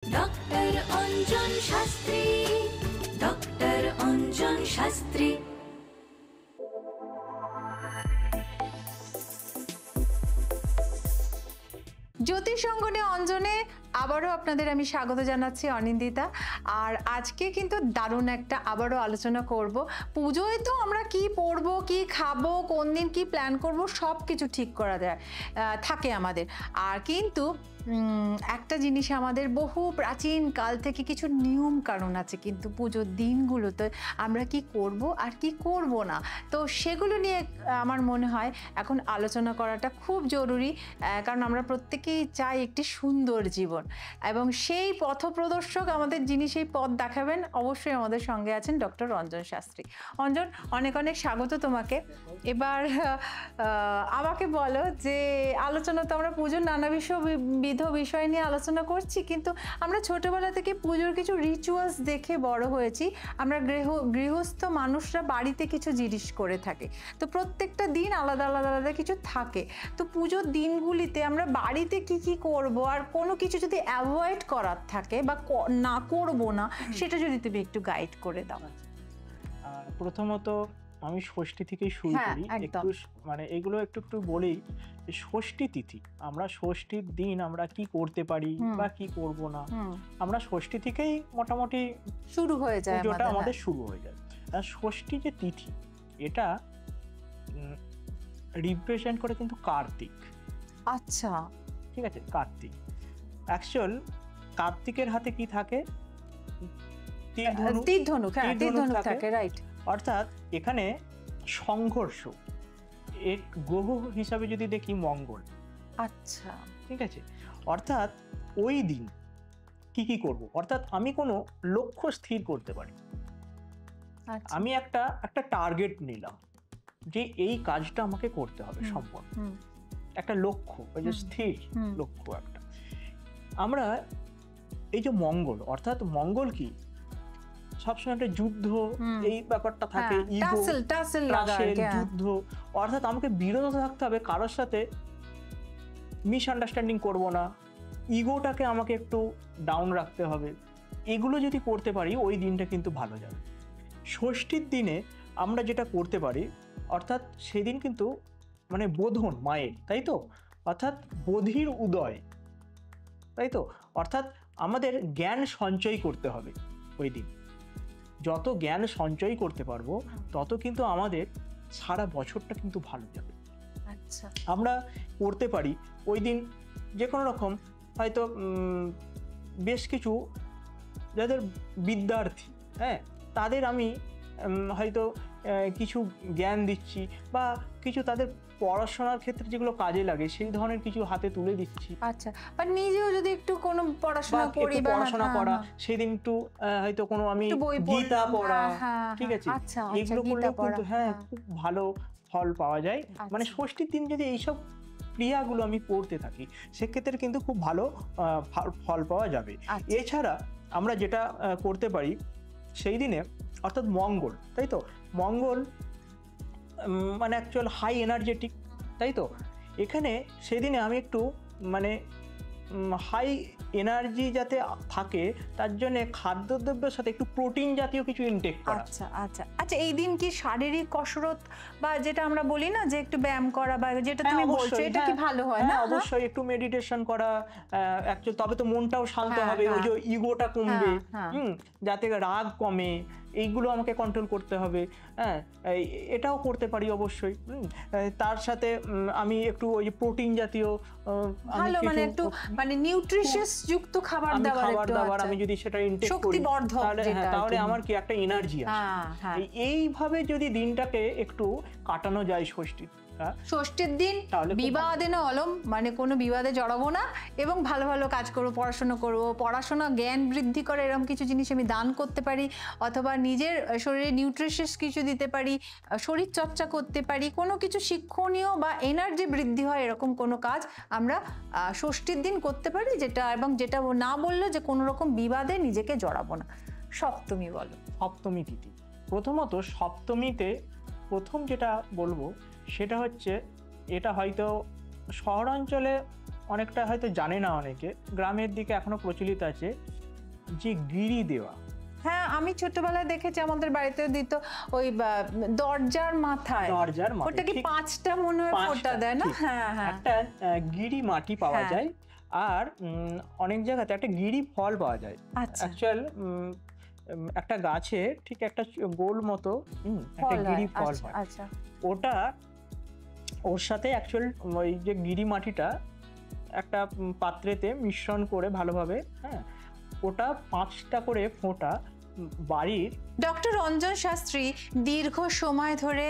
Doctor Anjan Shastri, doctor Anjan Shastri. জ্যোতিষ অঙ্গনে অঞ্জনে আবারও আপনাদের আমি স্বাগত জানাচ্ছি, অনিন্দিতা। আর আজকে কিন্তু দারুণ একটা আবারও আলোচনা করব। পুজোয় তো আমরা কি পরবো, কি খাবো, কোন দিন কি প্ল্যান করব, সব কিছু ঠিক করা যায় থাকে আমাদের। আর কিন্তু একটা জিনিস আমাদের বহু প্রাচীন কাল থেকে কিছু নিয়ম কারণ আছে, কিন্তু পুজোর দিনগুলোতে আমরা কি করব আর কি করব না, তো সেগুলো নিয়ে আমার মনে হয় এখন আলোচনা করাটা খুব জরুরি। কারণ আমরা প্রত্যেকেই চাই একটি সুন্দর জীবন, এবং সেই পথপ্রদর্শক আমাদের যিনি সেই পথ দেখাবেন, অবশ্যই আমাদের সঙ্গে আছেন ডক্টর অঞ্জন শাস্ত্রী। অঞ্জন, অনেক অনেক স্বাগত তোমাকে। এবার আমাকে বলো যে আলোচনা তো আমরা পুজোর নানাবিধ বিষয় নিয়ে আলোচনা করছি, কিন্তু আমরা ছোটবেলা থেকে পুজোর কিছু রিচুয়ালস দেখে বড় হয়েছি। আমরা গৃহস্থ মানুষরা বাড়িতে কিছু জিনিস করে থাকে, তো প্রত্যেকটা দিন আলাদা আলাদা আলাদা কিছু থাকে। তো পুজোর দিনগুলিতে আমরা বাড়িতে কি কি করব, আর কোনো কিছু যদি অ্যাভয়েড করার থাকে বা না করব না, সেটা যদি তুমি একটু গাইড করে দাও। প্রথমত আমি ষষ্ঠী থেকেই শুরু করি, একটু মানে এগুলো একটু একটু বলেই। ষষ্ঠী তিথি, আমরা ষষ্ঠীর দিন আমরা কি করতে পারি বা কি করব না, আমরা ষষ্ঠী থেকেই মোটামুটি শুরু হয়ে যায়, পুজোটা আমাদের শুরু হয়ে যায়। আর ষষ্ঠী যে তিথি, এটা রিপ্রেজেন্ট করে কিন্তু কার্তিক। আচ্ছা, ঠিক আছে, কার্তিক। অ্যাকচুয়াল কার্তিকের হাতে কি থাকে? তীর ধনুক থাকে, রাইট। অর্থাৎ এখানে সংঘর্ষ এর গ্রহ হিসাবে যদি দেখি মঙ্গল। আচ্ছা, ঠিক আছে। অর্থাৎ ওই দিন কি কি করব, অর্থাৎ আমি কোনো লক্ষ্য স্থির করতে পারি। আমি একটা টার্গেট নিলাম যে এই কাজটা আমাকে করতে হবে, সম্পূর্ণ একটা লক্ষ্য, ওই যে স্থির লক্ষ্য একটা। আমরা এই যে মঙ্গল, অর্থাৎ মঙ্গল কি সবসময় একটা যুদ্ধ, এই ব্যাপারটা থাকে, যুদ্ধ। অর্থাৎ আমাকে বিরত থাকতে হবে, কারোর সাথে মিসআন্ডারস্ট্যান্ডিং করব না, ইগোটাকে আমাকে একটু ডাউন রাখতে হবে। এগুলো যদি করতে পারি, ওই দিনটা কিন্তু ভালো যাবে। ষষ্ঠীর দিনে আমরা যেটা করতে পারি, অর্থাৎ সেদিন কিন্তু মানে বোধন মায়ের, তাই তো, অর্থাৎ বোধির উদয়, তাই তো। অর্থাৎ আমাদের জ্ঞান সঞ্চয় করতে হবে ওই দিন। যত জ্ঞান সঞ্চয় করতে পারবো, তত কিন্তু আমাদের সারা বছরটা কিন্তু ভালো যাবে। আচ্ছা, আমরা করতে পারি ওই দিন যে কোনো রকম, হয়তো বেশ কিছু যাদের বিদ্যার্থী, হ্যাঁ, তাদের আমি হয়তো কিছু জ্ঞান দিচ্ছি, বা কিছু তাদের পড়াশোনার ক্ষেত্রে যেগুলো কাজে লাগে সেই ধরনের কিছু হাতে তুলে দিচ্ছি। আচ্ছা, বা নিজেও যদি একটু কোনো পড়াশোনা করি, পড়াশোনা করা, সেদিন একটু হয়তো কোনো আমি গীতা পড়া, ঠিক আছে, এগুলো করলে কিন্তু খুব ভালো ফল পাওয়া যায়। মানে ষষ্ঠীর দিন যদি এইসব ক্রিয়াগুলো আমি করতে থাকি, সেক্ষেত্রে কিন্তু খুব ভালো ফল পাওয়া যাবে। এছাড়া আমরা যেটা করতে পারি সেই দিনে, অর্থাৎ মঙ্গল, তাই তো, মঙ্গল মানে অ্যাকচুয়াল হাই এনার্জেটিক, তাই তো। এখানে সেদিনে আমি একটু মানে হাই এনার্জি যাতে থাকে, তার জন্য খাদ্যদ্রব্যের সাথে একটু প্রোটিন জাতীয় কিছু ইনটেক করা। আচ্ছা আচ্ছা আচ্ছা, এই দিন কি শারীরিক কসরত বা যেটা আমরা বলি না যে একটু ব্যায়াম করা, বা যেটা তুমি বলছো, এটা কি ভালো হয় না? অবশ্যই একটু মেডিটেশন করা, অ্যাকচুয়ালি তবে তো মনটাও শান্ত হবে, ওই যে ইগোটা কমবে, যাতে রাগ কমে, এইগুলো আমাকে কন্ট্রোল করতে হবে। হ্যাঁ, এটাও করতে পারি অবশ্যই। তার সাথে আমি একটু ওই যে প্রোটিন জাতীয় ভালো, মানে একটু মানে নিউট্রিশিয়াস যুক্ত খাবার দাবার আমি যদি সেটা ইনটেক করি, তাহলে আমার কি একটা এনার্জি আছে। এইভাবে যদি দিনটাকে একটু কাটানো যায় ষষ্ঠীর দিন বিবাদে না অলম, মানে কোনো বিবাদে জড়াবো না, এবং ভালো ভালো কাজ করবো, পড়াশোনা জ্ঞান বৃদ্ধি করে এরকম কিছু জিনিস আমি দান করতে পারি, অথবা নিজের শরীরে নিউট্রিশিয়াস কিছু দিতে পারি, শরীর চর্চা করতে পারি, কোনো কিছু শিক্ষণীয় বা এনার্জি বৃদ্ধি হয় এরকম কোনো কাজ আমরা ষষ্ঠীর দিন করতে পারি, যেটা এবং যেটা না বললে যে কোনো রকম বিবাদে নিজেকে জড়াবো না। সপ্তমী বলো। সপ্তমী তিথি, প্রথমত সপ্তমীতে প্রথম যেটা বলবো সেটা হচ্ছে, এটা হয়তো শহরাঞ্চলে অনেকটা হয়তো জানে না অনেকে, গ্রামের দিকে এখনো প্রচলিত আছে যে গিরি দেওয়া। হ্যাঁ, আমি ছোটবেলায় দেখেছি, আমাদের বাড়িতে দিত ওই দরজার মাথায়, ওটা কি 5টা মনে হয় ফোঁটা দেয় না? হ্যাঁ হ্যাঁ, একটা গিরি মাটি পাওয়া যায়, আর অনেক জায়গাতে একটা গিরি ফল পাওয়া যায়। অ্যাকচুয়াল একটা গাছে ঠিক একটা গোল মতো একটা গিরি ফল হয়। ওটা ওর সাথে অ্যাকচুয়াল ওই যে গিরি মাটিটা একটা পাত্রেতে মিশ্রণ করে ভালোভাবে, হ্যাঁ, ওটা 5টা করে ফোঁটা বাড়ির। ডক্টর অঞ্জন শাস্ত্রী দীর্ঘ সময় ধরে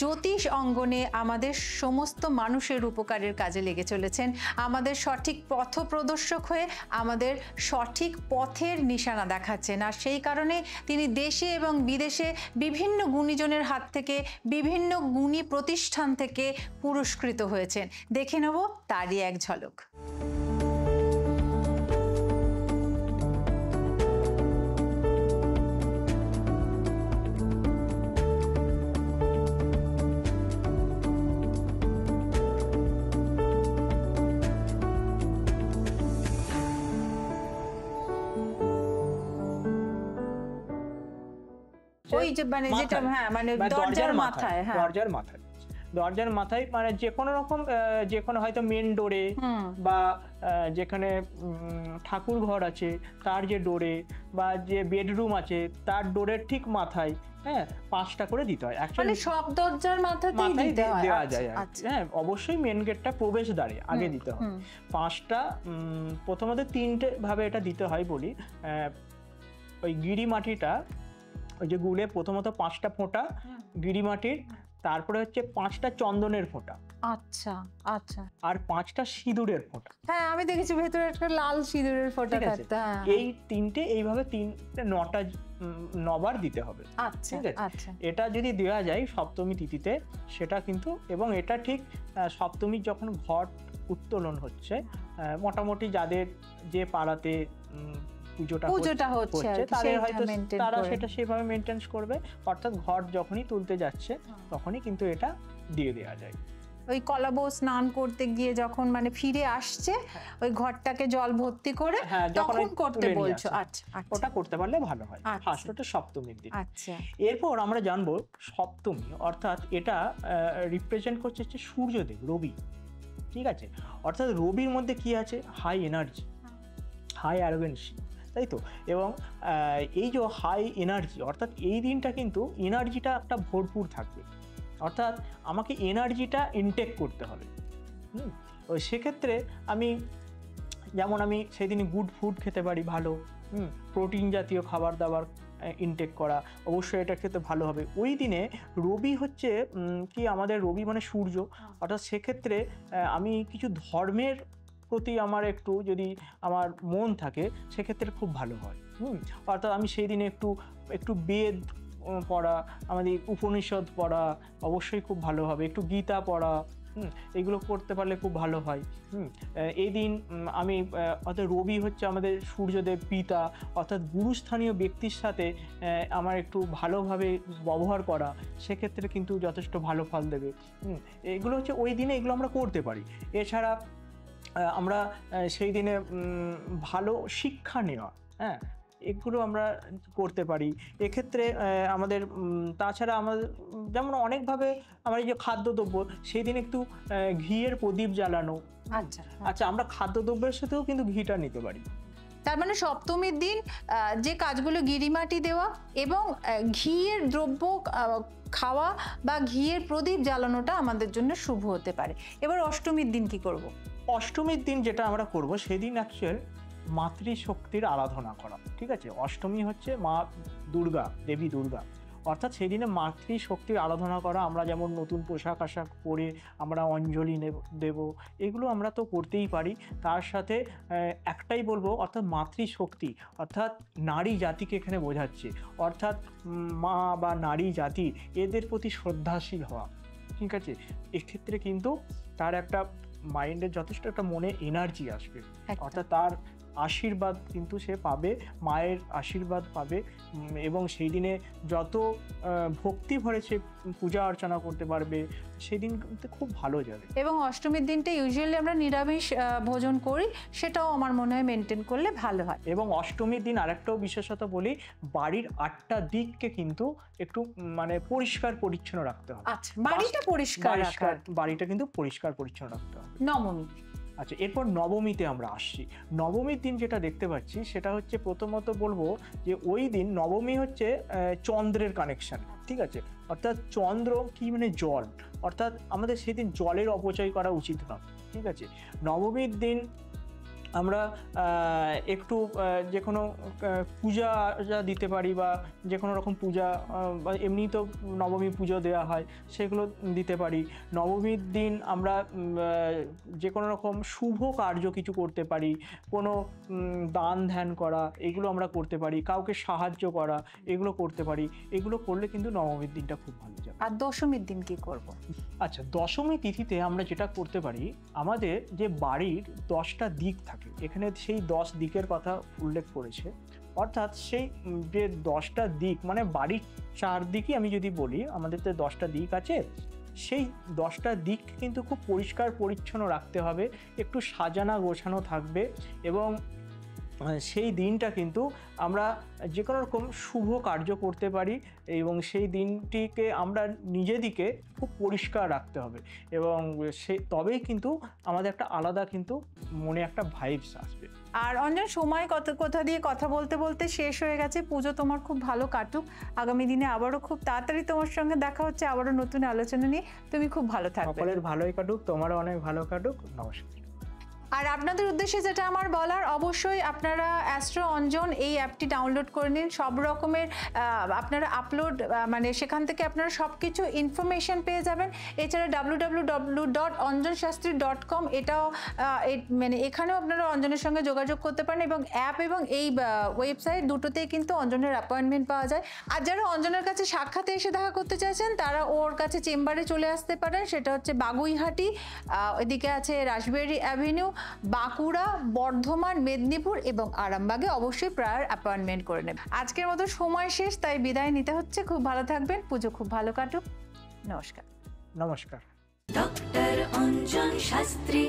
জ্যোতিষ অঙ্গনে আমাদের সমস্ত মানুষের উপকারের কাজে লেগে চলেছেন, আমাদের সঠিক পথ প্রদর্শক হয়ে আমাদের সঠিক পথের নিশানা দেখাচ্ছেন। আর সেই কারণে তিনি দেশে এবং বিদেশে বিভিন্ন গুণীজনের হাত থেকে, বিভিন্ন গুণী প্রতিষ্ঠান থেকে পুরস্কৃত হয়েছেন। দেখে নেব তারই এক ঝলক। ওই যে মানে যেটা, হ্যাঁ, মানে দরজার মাথায়, হ্যাঁ, দরজার মাথায় মানে যে কোনো রকম, যে কোনো হয়তো মেন ডোরে বা যেখানে ঠাকুর ঘর আছে তার যে ডোরে, বা যে বেডরুম আছে তার ডোরের ঠিক মাথায়, হ্যাঁ, 5টা করে দিতে হয়। মানে সব দরজার মাথাতেই দেওয়া যায়। হ্যাঁ, অবশ্যই মেন গেটটা প্রবেশদ্বারে আগে দিতে হয় 5টা। প্রথমত 3টে ভাবে এটা দিতে হয় বলি। ওই গিরি মাটিটা, ওই যে গুলে প্রথমত 5টা ফোঁটা গিরি মাটির, তারপরে হচ্ছে 5টা চন্দনের ফোঁটা, আচ্ছা আচ্ছা, আর 5টা সিঁদুরের ফোঁটা। হ্যাঁ, আমি দেখেছি ভেতরে একটা লাল সিঁদুরের ফোঁটা থাকতে। এই 3টে এইভাবে 9বার দিতে হবে। আচ্ছা আচ্ছা, এটা যদি দেওয়া যায় সপ্তমী তিথিতে সেটা কিন্তু, এবং এটা ঠিক সপ্তমীর যখন ঘট উত্তোলন হচ্ছে, মোটামুটি যাদের যে পাড়াতে পুজোটা হচ্ছে তাদের হয়তো তারা সেটা সেভাবে মেনটেন করবে, অর্থাৎ ঘট যখনই তুলতে যাচ্ছে তখনই কিন্তু এটা দিয়ে দেওয়া যায়। ওই কলাবউ স্নান করতে গিয়ে যখন মানে ফিরে আসছে, ওই ঘরটাকে জল ভর্তি করে তখন করতে বলছো? আচ্ছা, ওটা করতে পারলে ভালো হয়। ফার্স্ট ওটা সপ্তমীর দিন। আচ্ছা, এরপর আমরা জানবো সপ্তমী, অর্থাৎ এটা রিপ্রেজেন্ট করছে হচ্ছে সূর্যদেব, রবি। ঠিক আছে, অর্থাৎ রবির মধ্যে কি আছে? হাই এনার্জি, হাই অ্যারোগেন্সি, তাই তো। এবং এই যে হাই এনার্জি, অর্থাৎ এই দিনটা কিন্তু এনার্জিটা একটা ভরপুর থাকবে, অর্থাৎ আমাকে এনার্জিটা ইনটেক করতে হবে। সেক্ষেত্রে আমি সেই দিনে গুড ফুড খেতে পারি, ভালো প্রোটিন জাতীয় খাবার দাবার ইনটেক করা, অবশ্যই এটা খেতে ভালো হবে। ওই দিনে রবি হচ্ছে কি, আমাদের রবি মানে সূর্য, অর্থাৎ সেক্ষেত্রে আমি কিছু ধর্মের প্রতি আমার একটু যদি আমার মন থাকে সেক্ষেত্রে খুব ভালো হয়। অর্থাৎ আমি সেই দিনে একটু বেদ পড়া, আমাদের উপনিষদ পড়া অবশ্যই খুব ভালো হবে, একটু গীতা পড়া, এগুলো করতে পারলে খুব ভালো হয়। এই দিন আমি, অর্থাৎ রবি হচ্ছে আমাদের সূর্যদেব পিতা, অর্থাৎ গুরুস্থানীয় ব্যক্তির সাথে আমার একটু ভালোভাবে ব্যবহার করা, সেক্ষেত্রে কিন্তু যথেষ্ট ভালো ফল দেবে। এগুলো হচ্ছে ওই দিনে এগুলো আমরা করতে পারি। এছাড়া আমরা সেই দিনে ভালো শিক্ষা নেওয়া, হ্যাঁ, এগুলো আমরা করতে পারি। এক্ষেত্রে আমাদের তাছাড়া আমাদের যেমন অনেকভাবে আমার এই যে খাদ্যদ্রব্য, সেই দিন একটু ঘিয়ের প্রদীপ জ্বালানো। আচ্ছা আচ্ছা, আমরা খাদ্যদ্রব্যের সাথেও কিন্তু ঘিটা নিতে পারি। তার মানে সপ্তমীর দিন যে কাজগুলো, গিরিমাটি দেওয়া এবং ঘিয়ের দ্রব্য খাওয়া বা ঘিয়ের প্রদীপ জ্বালানোটা আমাদের জন্য শুভ হতে পারে। এবার অষ্টমীর দিন কি করব? অষ্টমীর দিন যেটা আমরা করব, সেদিন অ্যাকচুয়াল মাতৃশক্তির আরাধনা করা। ঠিক আছে, অষ্টমী হচ্ছে মা দুর্গা, দেবী দুর্গা, অর্থাৎ সেই দিনে মাতৃশক্তির আরাধনা করা। আমরা যেমন নতুন পোশাক আশাক পরে আমরা অঞ্জলি দেব, এগুলো আমরা তো করতেই পারি। তার সাথে একটাই বলবো, অর্থাৎ মাতৃশক্তি, অর্থাৎ নারী জাতিকে এখানে বোঝাচ্ছে, অর্থাৎ মা বা নারী জাতি, এদের প্রতি শ্রদ্ধাশীল হওয়া। ঠিক আছে, এক্ষেত্রে কিন্তু তার একটা মাইন্ডের যথেষ্ট একটা মনে এনার্জি আসবে, অর্থাৎ তার আশীর্বাদ কিন্তু সে পাবে, মায়ের আশীর্বাদ পাবে, এবং সেই দিনে যত ভক্তি ভরে সে পূজা অর্চনা করতে পারবে, সেই দিন কিন্তু খুব ভালো যাবে। এবং অষ্টমীর দিনটা ইউজুয়ালি আমরা নিরামিষ ভোজন করি, সেটাও আমার মনে হয় মেনটেন করলে ভালো হয়। এবং অষ্টমীর দিন আরেকটাও বিশেষত বলি, বাড়ির 8টা দিককে কিন্তু একটু মানে পরিষ্কার পরিচ্ছন্ন রাখতে হবে। আচ্ছা, বাড়িটা পরিষ্কার রাখা, বাড়িটা কিন্তু পরিষ্কার পরিচ্ছন্ন রাখতে হবে। নবমী। আচ্ছা, এরপর নবমীতে আমরা আসছি। নবমীর দিন যেটা দেখতে পাচ্ছি সেটা হচ্ছে, প্রথমত বলবো যে ওই দিন নবমী হচ্ছে চন্দ্রের কানেকশন, ঠিক আছে? অর্থাৎ চন্দ্র কি মানে জল, অর্থাৎ আমাদের সেদিন জলের অপচয় করা উচিত না, ঠিক আছে? নবমীর দিন আমরা একটু যে কোনো পূজা দিতে পারি, বা যে কোনো রকম পূজা, বা এমনি তো নবমী পুজো দেওয়া হয়, সেগুলো দিতে পারি। নবমীর দিন আমরা যে কোনো রকম শুভ কার্য কিছু করতে পারি, কোনো দান ধ্যান করা, এগুলো আমরা করতে পারি, কাউকে সাহায্য করা, এগুলো করতে পারি। এগুলো করলে কিন্তু নবমীর দিনটা খুব ভালো যাবে। আর দশমীর দিন কি করব? আচ্ছা, দশমী তিথিতে আমরা যেটা করতে পারি, আমাদের যে বাড়ির 10টা দিক থাকে, এখানে সেই 10 দিকের কথা উল্লেখ করেছে। অর্থাৎ সেই যে 10টা দিক মানে বাড়ির চারদিকে, আমি যদি বলি আমাদের তো 10টা দিক আছে, সেই 10টা দিক কিন্তু খুব পরিষ্কার পরিচ্ছন্ন রাখতে হবে, একটু সাজানো গোছানো থাকবে, এবং সেই দিনটা কিন্তু আমরা যে কোনো রকম শুভ কার্য করতে পারি, এবং সেই দিনটিকে আমরা নিজেদিকে খুব পরিষ্কার রাখতে হবে, এবং তবেই কিন্তু আমাদের একটা আলাদা কিন্তু মনে একটা ভাইবস আসবে। আর অঞ্জন, সময় কথা দিয়ে কথা বলতে বলতে শেষ হয়ে গেছে। পুজো তোমার খুব ভালো কাটুক, আগামী দিনে আবারও খুব তাড়াতাড়ি তোমার সঙ্গে দেখা হচ্ছে, আবারও নতুন আলোচনা নিয়ে। তুমি খুব ভালো থাকবে। সকলের ভালোই কাটুক, তোমারও অনেক ভালো কাটুক। নমস্কার। আর আপনাদের উদ্দেশ্যে যেটা আমার বলার, অবশ্যই আপনারা অ্যাস্ট্রো অঞ্জন এই অ্যাপটি ডাউনলোড করে নিন। সব রকমের আপনারা আপলোড, মানে সেখান থেকে আপনারা সব কিছু ইনফরমেশন পেয়ে যাবেন। এছাড়া www.anjanshastri.com, এটাও মানে এখানেও আপনারা অঞ্জনের সঙ্গে যোগাযোগ করতে পারেন, এবং অ্যাপ এবং এই ওয়েবসাইট দুটোতেই কিন্তু অঞ্জনের অ্যাপয়েন্টমেন্ট পাওয়া যায়। আর যারা অঞ্জনের কাছে সাক্ষাতে এসে দেখা করতে চাইছেন, তারা ওর কাছে চেম্বারে চলে আসতে পারেন। সেটা হচ্ছে বাগুইহাটি, এদিকে আছে রাসবেরি অ্যাভিনিউ, বাঁকুড়া, বর্ধমান, মেদিনীপুর এবং আরামবাগে। অবশ্যই প্রায়র অ্যাপয়েন্টমেন্ট করে নেবেন। আজকের মতো সময় শেষ, তাই বিদায় নিতে হচ্ছে। খুব ভালো থাকবেন, পুজো খুব ভালো কাটুক। নমস্কার। নমস্কার। ডক্টর অঞ্জন শাস্ত্রী।